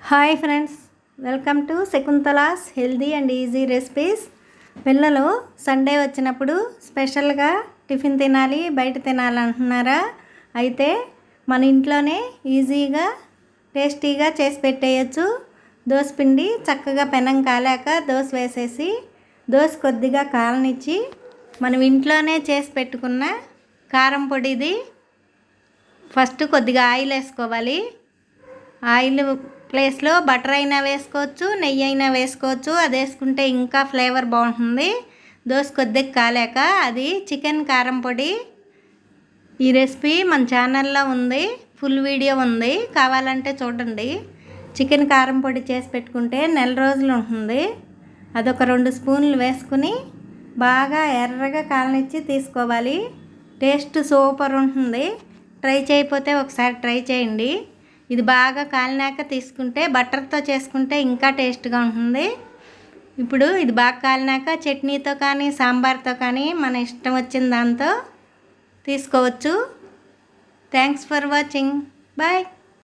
Hi friends, welcome to Shakuntala's healthy and easy recipes. పిల్లలు Sunday వచ్చినప్పుడు స్పెషల్గా టిఫిన్ తినాలి, బయట తినాలంటున్నారా? అయితే మన ఇంట్లోనే ఈజీగా టేస్టీగా చేసి పెట్టేయచ్చు. దోసపిండి చక్కగా పెనం కాలాక దోశ వేసేసి దోశ కొద్దిగా కాలనిచ్చి మనం ఇంట్లోనే చేసి పెట్టుకున్న కారం పొడిది ఫస్ట్ కొద్దిగా ఆయిల్ వేసుకోవాలి. ఆయిల్ ప్లేస్లో బటర్ అయినా వేసుకోవచ్చు, నెయ్యి అయినా వేసుకోవచ్చు. అది వేసుకుంటే ఇంకా ఫ్లేవర్ బాగుంటుంది. దోశ కొద్దిగా కాలాక అది చికెన్ కారం పొడి. ఈ రెసిపీ మన ఛానల్లో ఉంది, ఫుల్ వీడియో ఉంది, కావాలంటే చూడండి. చికెన్ కారం పొడి చేసి పెట్టుకుంటే నెల రోజులు ఉంటుంది. అదొక 2 స్పూన్లు వేసుకుని బాగా ఎర్రగా కాలనిచ్చి తీసుకోవాలి. టేస్ట్ సూపర్ ఉంటుంది. ట్రై చేయకపోతే ఒకసారి ట్రై చేయండి. ఇది బాగా కాలినాక తీసుకుంటే బటర్తో చేసుకుంటే ఇంకా టేస్ట్గా ఉంటుంది. ఇప్పుడు ఇది బాగా కాలినాక చట్నీతో కానీ సాంబార్తో కానీ మన ఇష్టం వచ్చిన దాంతో తీసుకోవచ్చు. Thanks for watching. బాయ్.